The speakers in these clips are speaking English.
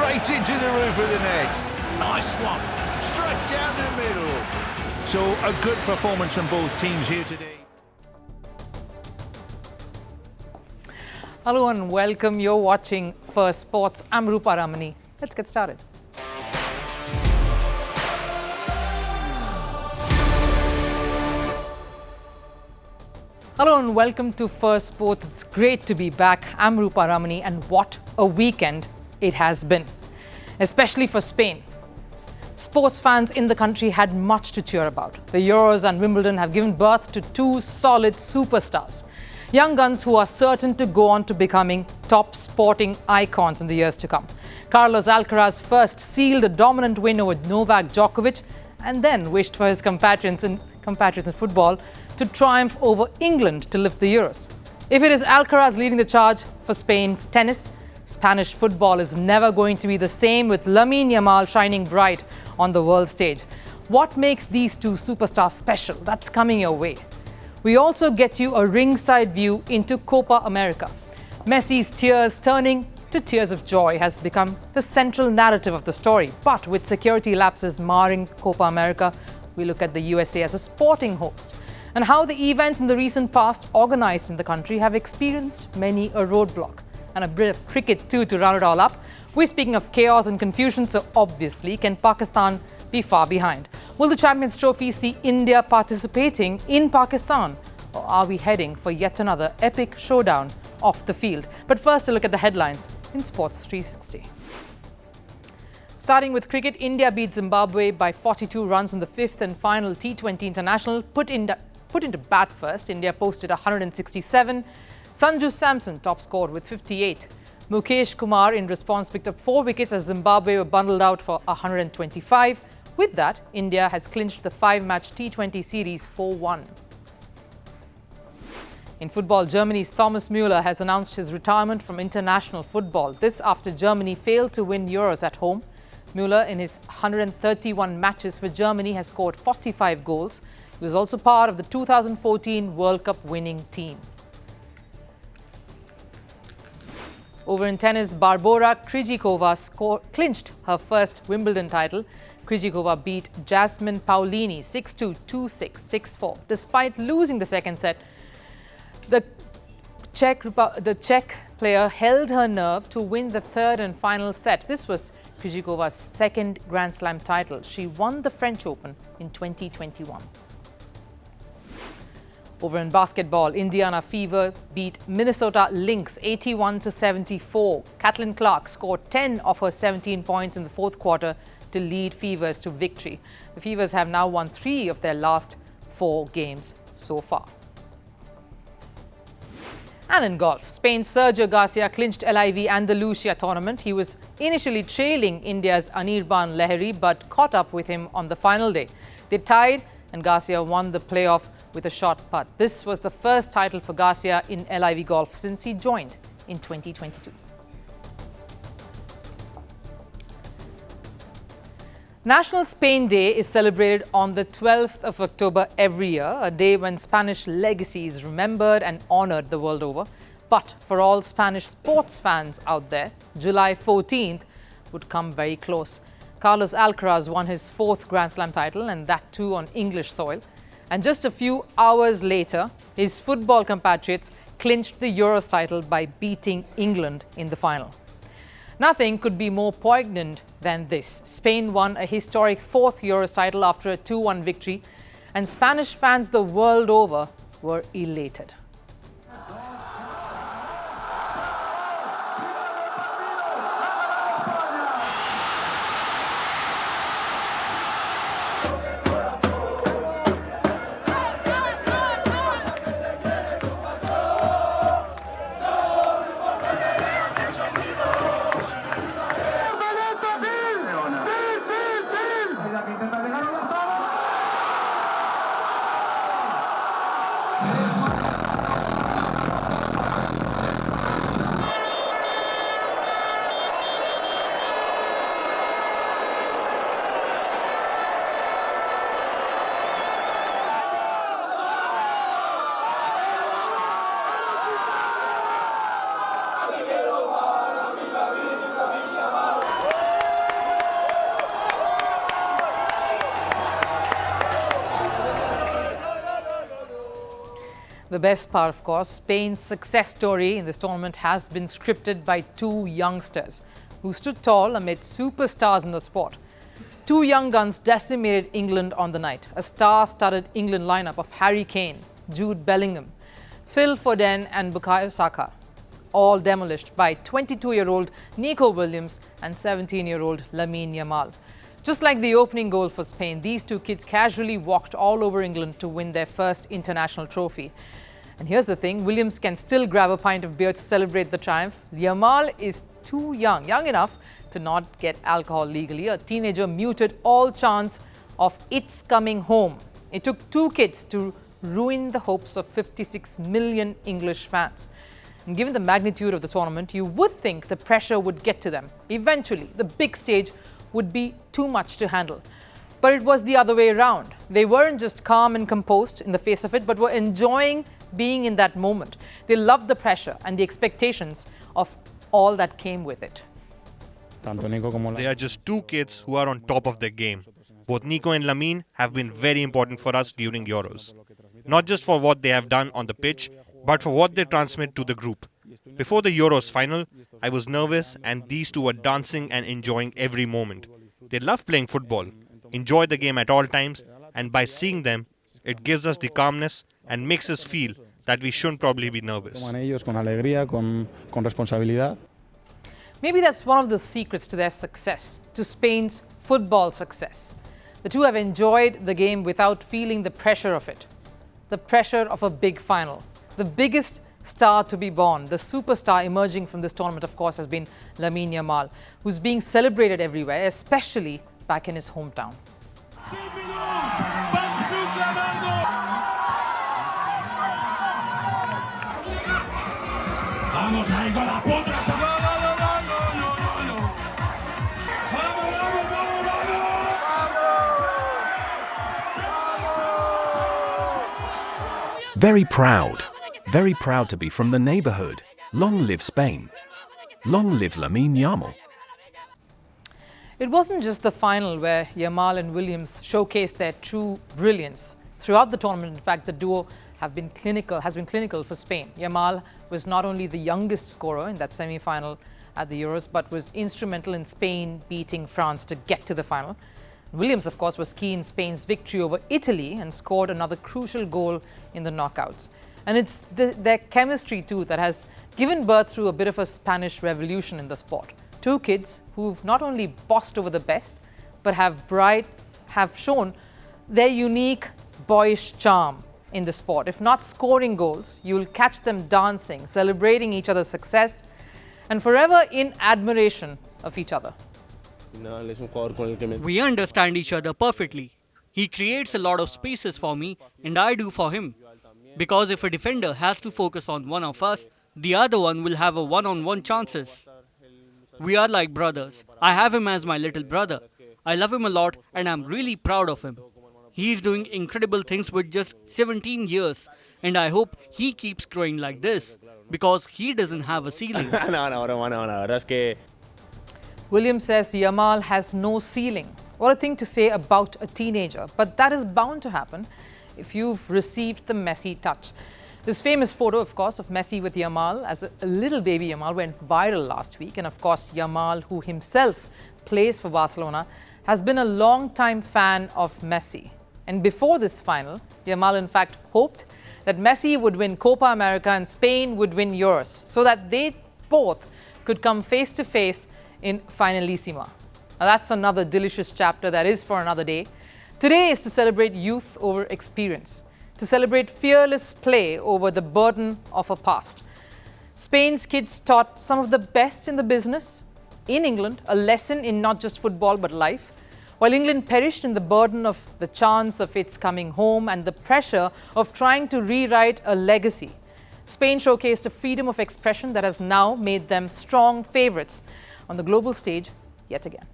straight into the roof of the net. Nice one. Straight down the middle. So a good performance from both teams here today. Hello and welcome. You're watching Firstpost. I'm Rupha Ramani. Let's get started. Hello and welcome to Firstpost. It's great to be back. I'm Rupha Ramani, and what a weekend it has been, especially for Spain. Sports fans in the country had much to cheer about. The Euros and Wimbledon have given birth to two solid superstars, young guns who are certain to go on to becoming top sporting icons in the years to come. Carlos Alcaraz first sealed a dominant win over Novak Djokovic and then wished for his compatriots in football to triumph over England to lift the Euros. If it is Alcaraz leading the charge for Spain's tennis, Spanish football is never going to be the same, with Lamine Yamal shining bright on the world stage. What makes these two superstars special? That's coming your way. We also get you a ringside view into Copa America. Messi's tears turning to tears of joy has become the central narrative of the story. But with security lapses marring Copa America, we look at the USA as a sporting host and how the events in the recent past organized in the country have experienced many a roadblock. And a bit of cricket too to round it all up. We're speaking of chaos and confusion, so obviously, can Pakistan be far behind? Will the Champions Trophy see India participating in Pakistan? Or are we heading for yet another epic showdown off the field? But first, a look at the headlines in Sports 360. Starting with cricket, India beat Zimbabwe by 42 runs in the fifth and final T20 International. Put into bat first, India posted 167. Sanju Samson top scored with 58. Mukesh Kumar in response picked up 4 wickets as Zimbabwe were bundled out for 125. With that, India has clinched the 5-match T20 series 4-1. In football, Germany's Thomas Müller has announced his retirement from international football. This after Germany failed to win Euros at home. Müller, in his 131 matches for Germany, has scored 45 goals. He was also part of the 2014 World Cup winning team. Over in tennis, Barbora Krejcikova clinched her first Wimbledon title. Krejcikova beat Jasmine Paolini 6-2, 2-6, 6-4. Despite losing the second set, the Czech player held her nerve to win the third and final set. This was Krejcikova's second Grand Slam title. She won the French Open in 2021. Over in basketball, Indiana Fever beat Minnesota Lynx 81-74. Caitlin Clark scored 10 of her 17 points in the fourth quarter to lead Fevers to victory. The Fevers have now won 3 of their last 4 games so far. And in golf, Spain's Sergio Garcia clinched LIV Andalusia tournament. He was initially trailing India's Anirban Lahiri but caught up with him on the final day. They tied and Garcia won the playoff with a short putt. This was the first title for Garcia in LIV golf since he joined in 2022. National Spain Day is celebrated on the 12th of October every year, a day when Spanish legacy is remembered and honored the world over. But for all Spanish sports fans out there, July 14th would come very close. Carlos Alcaraz won his 4th Grand Slam title, and that too on English soil. And just a few hours later, his football compatriots clinched the Euros title by beating England in the final. Nothing could be more poignant than this. Spain won a historic 4th Euros title after a 2-1 victory, and Spanish fans the world over were elated. The best part, of course, Spain's success story in this tournament has been scripted by two youngsters who stood tall amid superstars in the sport. Two young guns decimated England on the night. A star-studded England lineup of Harry Kane, Jude Bellingham, Phil Foden and Bukayo Saka, all demolished by 22-year-old Nico Williams and 17-year-old Lamine Yamal. Just like the opening goal for Spain, these two kids casually walked all over England to win their first international trophy. And here's the thing, Williams can still grab a pint of beer to celebrate the triumph. Yamal is too young enough to not get alcohol legally. A teenager muted all chance of its coming home. It took two kids to ruin the hopes of 56 million English fans. And given the magnitude of the tournament, you would think the pressure would get to them. Eventually, the big stage would be too much to handle. But it was the other way around. They weren't just calm and composed in the face of it, but were enjoying being in that moment. They loved the pressure and the expectations of all that came with it. They are just two kids who are on top of their game. Both Nico and Lamine have been very important for us during Euros. Not just for what they have done on the pitch, but for what they transmit to the group. Before the Euros final, I was nervous and these two were dancing and enjoying every moment. They love playing football, enjoy the game at all times, and by seeing them, it gives us the calmness and makes us feel that we shouldn't probably be nervous. Maybe that's one of the secrets to their success, to Spain's football success. The two have enjoyed the game without feeling the pressure of it. The pressure of a big final. The biggest star to be born, the superstar emerging from this tournament, of course, has been Lamine Yamal, who's being celebrated everywhere, especially back in his hometown. Very proud to be from the neighborhood. Long live Spain. Long live Lamine Yamal. It wasn't just the final where Yamal and Williams showcased their true brilliance. Throughout the tournament, in fact, the duo has been clinical for Spain. Yamal was not only the youngest scorer in that semi-final at the Euros, but was instrumental in Spain beating France to get to the final. Williams, of course, was key in Spain's victory over Italy and scored another crucial goal in the knockouts. And it's their chemistry, too, that has given birth to a bit of a Spanish revolution in the sport. Two kids who've not only bossed over the best, but have shown their unique boyish charm in the sport. If not scoring goals, you'll catch them dancing, celebrating each other's success, and forever in admiration of each other. We understand each other perfectly. He creates a lot of spaces for me and I do for him. Because if a defender has to focus on one of us, the other one will have a one-on-one chances. We are like brothers. I have him as my little brother. I love him a lot and I'm really proud of him. He is doing incredible things with just 17 years and I hope he keeps growing like this because he doesn't have a ceiling. Williams says Yamal has no ceiling. What a thing to say about a teenager, but that is bound to happen if you've received the Messi touch. This famous photo, of course, of Messi with Yamal as a little baby Yamal went viral last week. And of course, Yamal, who himself plays for Barcelona, has been a long-time fan of Messi. And before this final, Yamal in fact hoped that Messi would win Copa America and Spain would win Euros, so that they both could come face to face in Finalissima. Now that's another delicious chapter that is for another day. Today is to celebrate youth over experience, to celebrate fearless play over the burden of a past. Spain's kids taught some of the best in the business in England, a lesson in not just football but life, while England perished in the burden of the chance of its coming home and the pressure of trying to rewrite a legacy. Spain showcased a freedom of expression that has now made them strong favourites on the global stage yet again.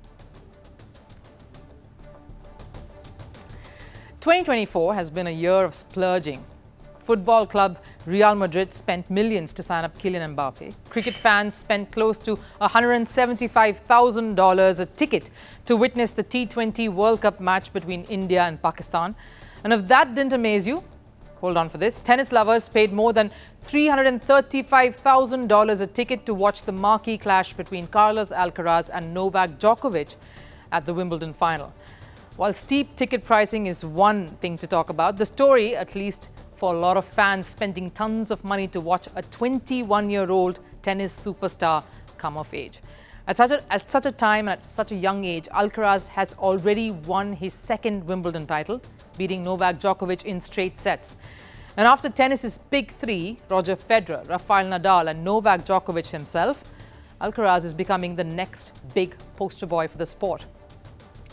2024 has been a year of splurging. Football club Real Madrid spent millions to sign up Kylian Mbappe. Cricket fans spent close to $175,000 a ticket to witness the T20 World Cup match between India and Pakistan. And if that didn't amaze you, Hold on for this. Tennis lovers paid more than $335,000 a ticket to watch the marquee clash between Carlos Alcaraz and Novak Djokovic at the Wimbledon final. While steep ticket pricing is one thing to talk about, the story, at least for a lot of fans spending tons of money to watch a 21-year-old tennis superstar come of age. At such a time, at such a young age, Alcaraz has already won his second Wimbledon title, beating Novak Djokovic in straight sets. And after tennis's big three, Roger Federer, Rafael Nadal and Novak Djokovic himself, Alcaraz is becoming the next big poster boy for the sport.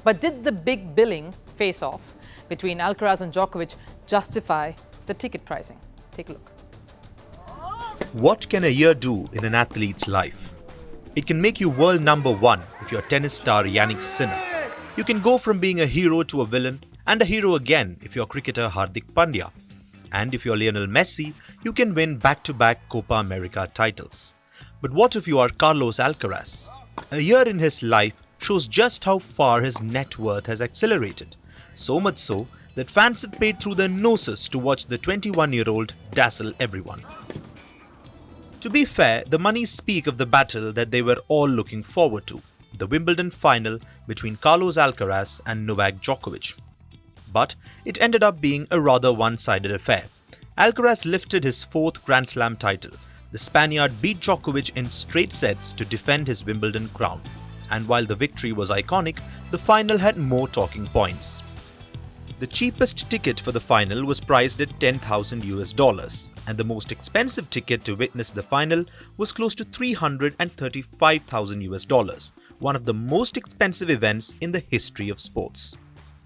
But did the big billing face-off between Alcaraz and Djokovic justify the ticket pricing? Take a look. What can a year do in an athlete's life? It can make you world number one if you're tennis star Yannick Sinner. You can go from being a hero to a villain and a hero again if you're cricketer Hardik Pandya. And if you're Lionel Messi, you can win back-to-back Copa America titles. But what if you are Carlos Alcaraz? A year in his life shows just how far his net worth has accelerated. So much so that fans have paid through their noses to watch the 21-year-old dazzle everyone. To be fair, the money speak of the battle that they were all looking forward to, the Wimbledon final between Carlos Alcaraz and Novak Djokovic. But it ended up being a rather one-sided affair. Alcaraz lifted his fourth Grand Slam title. The Spaniard beat Djokovic in straight sets to defend his Wimbledon crown. And while the victory was iconic, the final had more talking points. The cheapest ticket for the final was priced at $10,000 and the most expensive ticket to witness the final was close to $335,000, one of the most expensive events in the history of sports.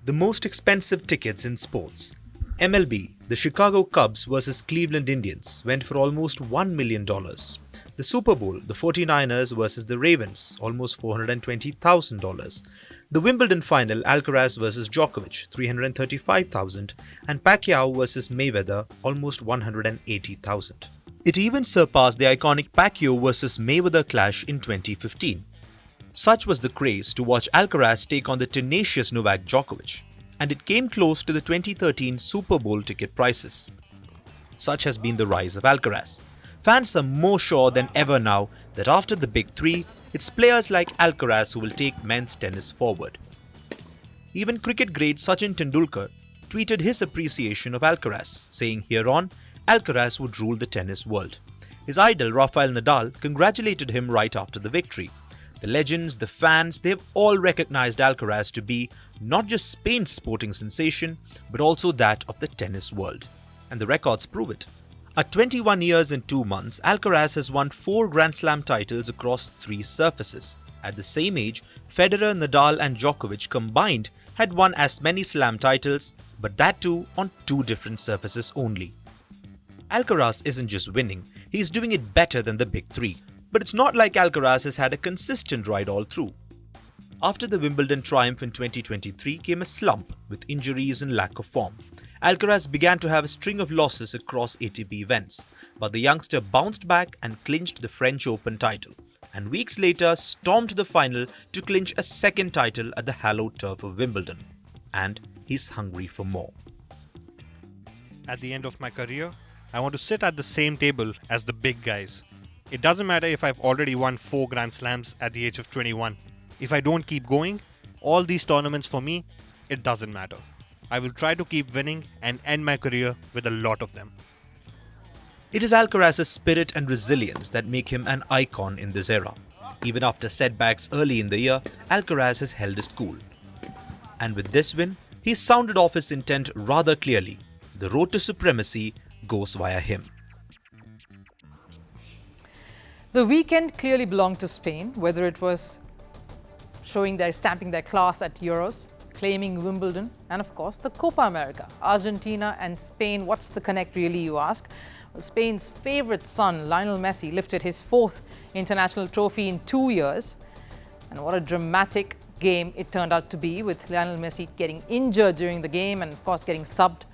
The most expensive tickets in sports. MLB, the Chicago Cubs vs Cleveland Indians went for almost $1 million. The Super Bowl, the 49ers vs the Ravens, almost $420,000. The Wimbledon final, Alcaraz vs Djokovic, $335,000, and Pacquiao vs Mayweather, almost $180,000. It even surpassed the iconic Pacquiao vs Mayweather clash in 2015. Such was the craze to watch Alcaraz take on the tenacious Novak Djokovic, and it came close to the 2013 Super Bowl ticket prices. Such has been the rise of Alcaraz. Fans are more sure than ever now that after the big three, it's players like Alcaraz who will take men's tennis forward. Even cricket great Sachin Tendulkar tweeted his appreciation of Alcaraz, saying hereon, Alcaraz would rule the tennis world. His idol Rafael Nadal congratulated him right after the victory. The legends, the fans, they have all recognized Alcaraz to be not just Spain's sporting sensation, but also that of the tennis world. And the records prove it. At 21 years and 2 months, Alcaraz has won 4 Grand Slam titles across 3 surfaces. At the same age, Federer, Nadal and Djokovic combined had won as many Slam titles, but that too on 2 different surfaces only. Alcaraz isn't just winning, he's doing it better than the big 3. But it's not like Alcaraz has had a consistent ride all through. After the Wimbledon triumph in 2023 came a slump with injuries and lack of form. Alcaraz began to have a string of losses across ATP events, but the youngster bounced back and clinched the French Open title, and weeks later stormed to the final to clinch a second title at the hallowed turf of Wimbledon. And he's hungry for more. At the end of my career, I want to sit at the same table as the big guys. It doesn't matter if I've already won 4 Grand Slams at the age of 21. If I don't keep going, all these tournaments for me, it doesn't matter. I will try to keep winning and end my career with a lot of them. It is Alcaraz's spirit and resilience that make him an icon in this era. Even after setbacks early in the year, Alcaraz has held his cool. And with this win, he sounded off his intent rather clearly. The road to supremacy goes via him. The weekend clearly belonged to Spain, whether it was stamping their class at Euros, claiming Wimbledon, and of course the Copa America. Argentina and Spain, what's the connect really, you ask? Well, Spain's favourite son, Lionel Messi, lifted his 4th international trophy in 2 years. And what a dramatic game it turned out to be, with Lionel Messi getting injured during the game and of course getting subbed.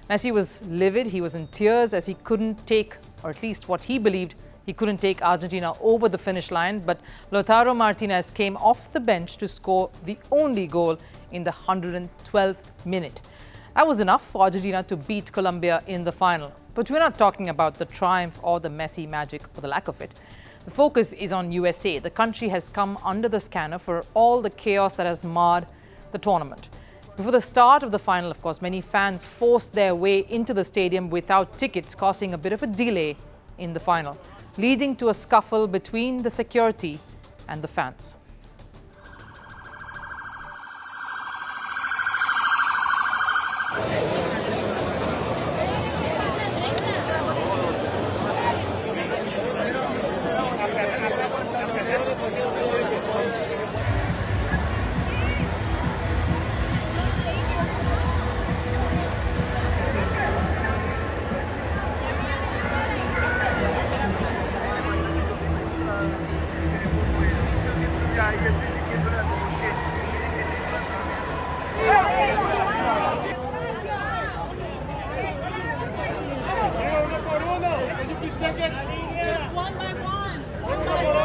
Messi was livid, he was in tears as he couldn't take, or at least what he believed, he couldn't take Argentina over the finish line, but Lautaro Martinez came off the bench to score the only goal in the 112th minute. That was enough for Argentina to beat Colombia in the final. But we're not talking about the triumph or the Messi magic or the lack of it. The focus is on USA. The country has come under the scanner for all the chaos that has marred the tournament. Before the start of the final, of course, many fans forced their way into the stadium without tickets, causing a bit of a delay in the final, leading to a scuffle between the security and the fans. Just one by one. One by one.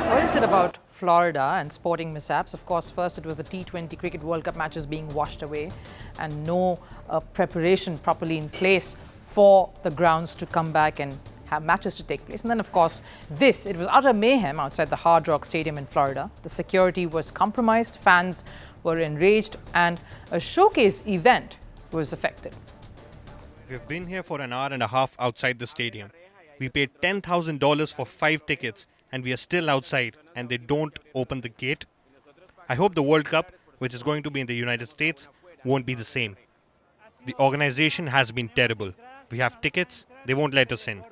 What is it about Florida and sporting mishaps? Of course, first it was the T20 Cricket World Cup matches being washed away and no preparation properly in place for the grounds to come back and have matches to take place. And then, of course, it was utter mayhem outside the Hard Rock Stadium in Florida. The security was compromised, fans were enraged, and a showcase event was affected. We've been here for an hour and a half outside the stadium. We paid $10,000 for 5 tickets and we are still outside and they don't open the gate. I hope the World Cup, which is going to be in the United States, won't be the same. The organization has been terrible. We have tickets, they won't let us in.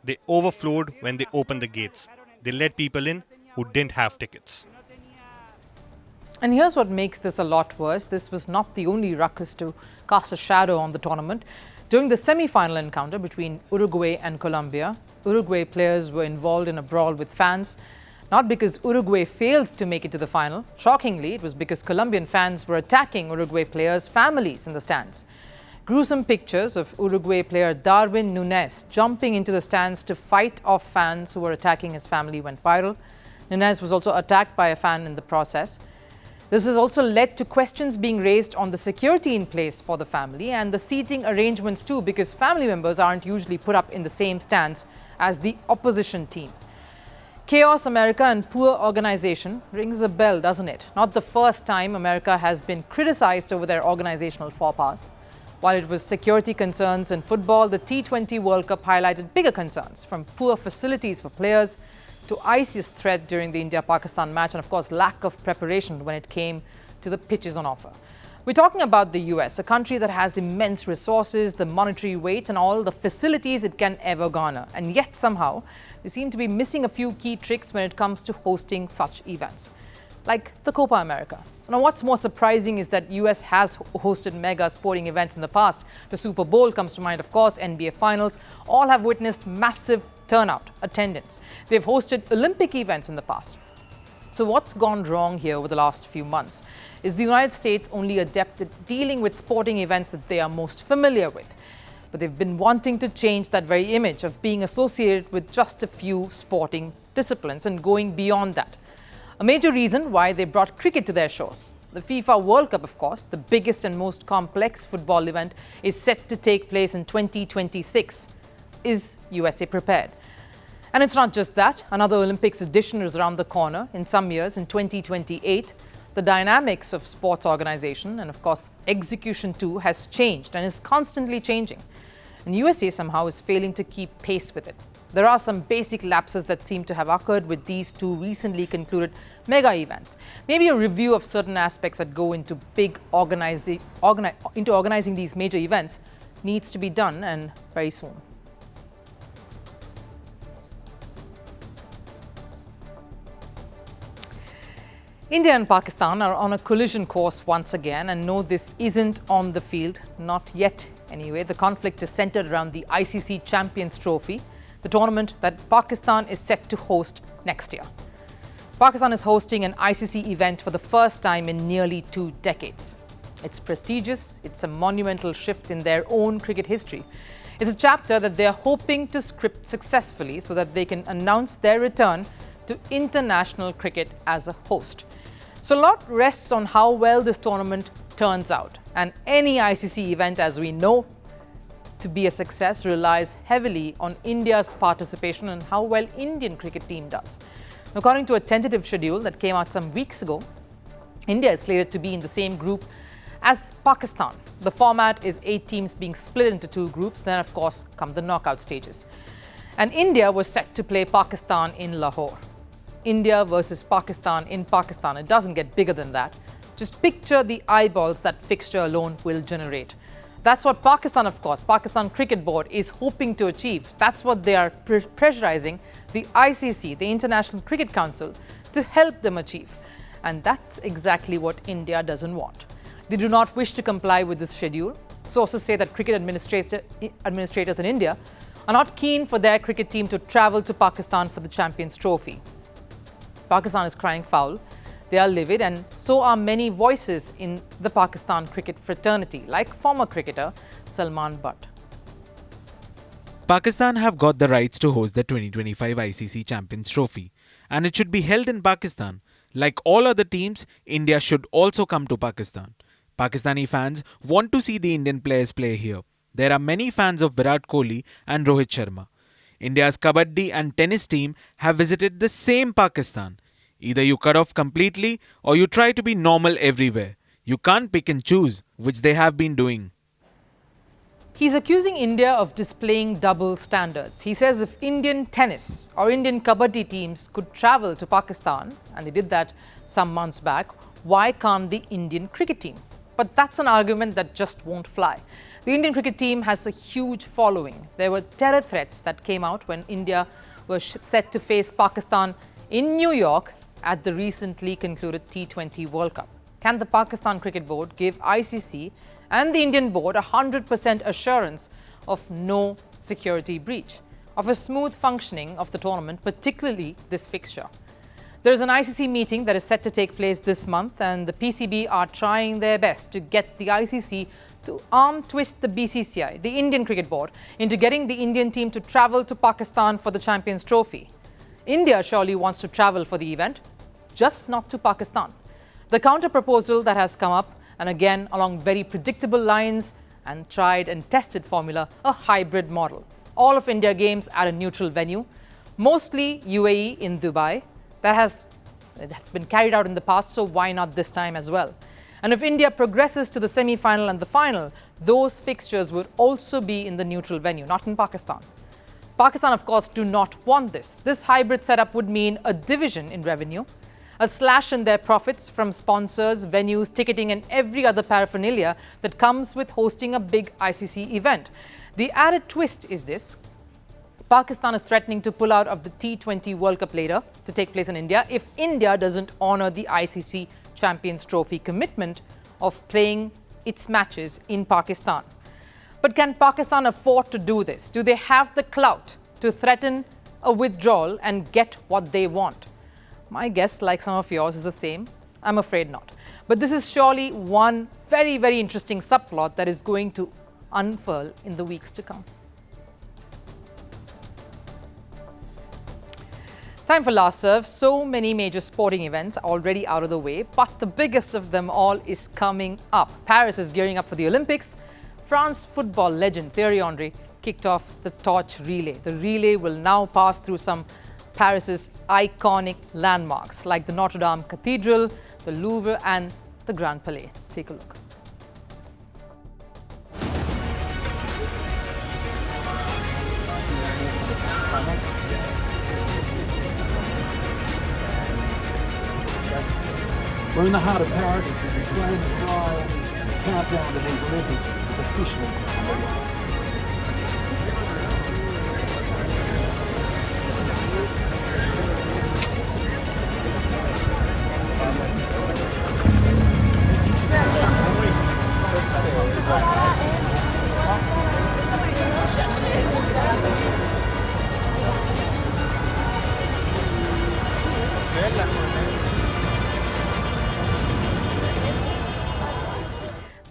They overflowed when they opened the gates. They let people in who didn't have tickets. And here's what makes this a lot worse. This was not the only ruckus to cast a shadow on the tournament. During the semi-final encounter between Uruguay and Colombia, Uruguay players were involved in a brawl with fans, not because Uruguay failed to make it to the final. Shockingly, it was because Colombian fans were attacking Uruguay players' families in the stands. Gruesome pictures of Uruguay player Darwin Nunez jumping into the stands to fight off fans who were attacking his family went viral. Nunez was also attacked by a fan in the process. This has also led to questions being raised on the security in place for the family and the seating arrangements too, because family members aren't usually put up in the same stands as the opposition team. Chaos America and poor organization rings a bell, doesn't it? Not the first time America has been criticized over their organizational faux pas. While it was security concerns in football, the T20 World Cup highlighted bigger concerns, from poor facilities for players to ISIS threat during the India-Pakistan match, and of course lack of preparation when it came to the pitches on offer. We're talking about the US, a country that has immense resources, the monetary weight and all the facilities it can ever garner. And yet somehow they seem to be missing a few key tricks when it comes to hosting such events, like the Copa America. Now, what's more surprising is that US has hosted mega sporting events in the past. The Super Bowl comes to mind, of course, NBA Finals. All have witnessed massive turnout, attendance. They've hosted Olympic events in the past. So what's gone wrong here over the last few months? Is the United States only adept at dealing with sporting events that they are most familiar with? But they've been wanting to change that very image of being associated with just a few sporting disciplines and going beyond that. A major reason why they brought cricket to their shows. The FIFA World Cup, of course, the biggest and most complex football event, is set to take place in 2026. Is USA prepared? And it's not just that. Another Olympics edition is around the corner in some years, in 2028. The dynamics of sports organization and, of course, execution too has changed and is constantly changing. And USA somehow is failing to keep pace with it. There are some basic lapses that seem to have occurred with these two recently concluded mega events. Maybe a review of certain aspects that go into organizing these major events needs to be done, and very soon. India and Pakistan are on a collision course once again, and no, this isn't on the field, not yet anyway. The conflict is centered around the ICC Champions Trophy, the tournament that Pakistan is set to host next year. Pakistan is hosting an ICC event for the first time in nearly 2 decades. It's prestigious, it's a monumental shift in their own cricket history. It's a chapter that they are hoping to script successfully so that they can announce their return to international cricket as a host. So a lot rests on how well this tournament turns out. And any ICC event, as we know, to be a success relies heavily on India's participation and how well Indian cricket team does. According to a tentative schedule that came out some weeks ago, India is slated to be in the same group as Pakistan. The format is 8 teams being split into 2 groups. Then, of course, come the knockout stages. And India was set to play Pakistan in Lahore. India versus Pakistan in Pakistan. It doesn't get bigger than that. Just picture the eyeballs that fixture alone will generate. That's what Pakistan, of course, Pakistan Cricket Board is hoping to achieve. That's what they are pressurizing the ICC, the International Cricket Council, to help them achieve. And that's exactly what India doesn't want. They do not wish to comply with this schedule. Sources say that cricket administrators in India are not keen for their cricket team to travel to Pakistan for the Champions Trophy. Pakistan is crying foul. They are livid, and so are many voices in the Pakistan cricket fraternity, like former cricketer Salman Butt. Pakistan have got the rights to host the 2025 ICC Champions Trophy, and it should be held in Pakistan. Like all other teams, India should also come to Pakistan. Pakistani fans want to see the Indian players play here. There are many fans of Virat Kohli and Rohit Sharma. India's kabaddi and tennis team have visited the same Pakistan. Either you cut off completely or you try to be normal everywhere. You can't pick and choose, which they have been doing. He's accusing India of displaying double standards. He says if Indian tennis or Indian kabaddi teams could travel to Pakistan, and they did that some months back, why can't the Indian cricket team? But that's an argument that just won't fly. The Indian cricket team has a huge following. There were terror threats that came out when India was set to face Pakistan in New York at the recently concluded T20 World Cup. Can the Pakistan Cricket Board give ICC and the Indian board 100% assurance of no security breach, of a smooth functioning of the tournament, particularly this fixture? There is an ICC meeting that is set to take place this month, and the PCB are trying their best to get the ICC to arm twist the BCCI, the Indian Cricket Board, into getting the Indian team to travel to Pakistan for the Champions Trophy. India surely wants to travel for the event, just not to Pakistan. The counter-proposal that has come up, and again along very predictable lines and tried and tested formula, a hybrid model. All of India games at a neutral venue, mostly UAE in Dubai. That's been carried out in the past, so why not this time as well? And if India progresses to the semi-final and the final, those fixtures would also be in the neutral venue, not in Pakistan. Pakistan, of course, do not want this. This hybrid setup would mean a division in revenue, a slash in their profits from sponsors, venues, ticketing, and every other paraphernalia that comes with hosting a big ICC event. The added twist is this: Pakistan is threatening to pull out of the T20 World Cup later to take place in India if India doesn't honor the ICC Champions Trophy commitment of playing its matches in Pakistan. But can Pakistan afford to do this? Do they have the clout to threaten a withdrawal and get what they want? My guess, like some of yours, is the same. I'm afraid not. But this is surely one very, very interesting subplot that is going to unfurl in the weeks to come. Time for last serve. So many major sporting events already out of the way, but the biggest of them all is coming up. Paris is gearing up for the Olympics. France football legend Thierry Henry kicked off the torch relay. The relay will now pass through some Paris's iconic landmarks like the Notre Dame Cathedral, the Louvre, and the Grand Palais. Take a look. We're in the heart of Paris. The grand final countdown to these Olympics is officially underway.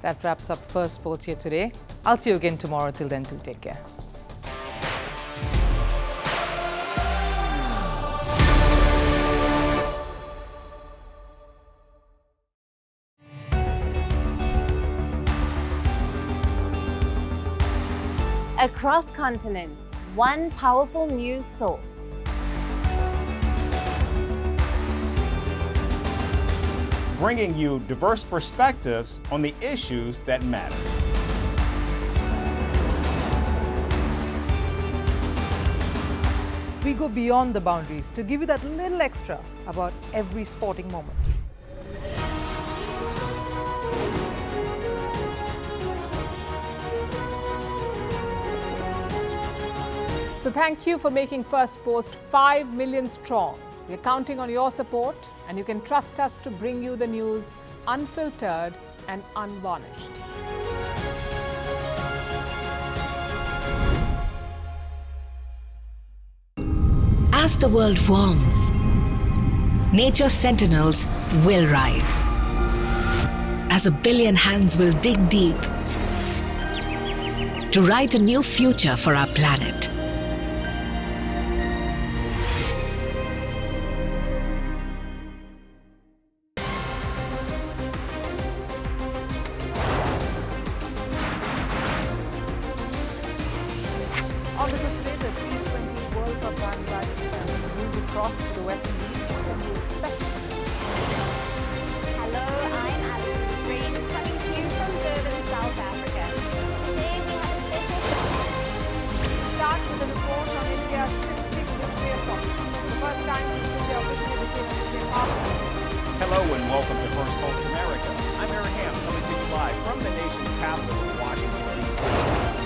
That wraps up First Sports here today. I'll see you again tomorrow. Till then, do take care. Across continents, one powerful news source. Bringing you diverse perspectives on the issues that matter. We go beyond the boundaries to give you that little extra about every sporting moment. So thank you for making Firstpost 5 million strong. We're counting on your support, and you can trust us to bring you the news unfiltered and unvarnished. As the world warms, nature's sentinels will rise. As a billion hands will dig deep to write a new future for our planet. On the show today, the T20 World Cup has moved across to the West Indies. What can you expect from this? Hello, I'm Alison Green, coming to you from Durban, South Africa. Today we have a special show. Start with a report on India's shifting nuclear posture. The first time since India officially became a nuclear power. Hello and welcome to Firstpost America. I'm Aaron Ham, coming to you live from the nation's capital, Washington, D.C.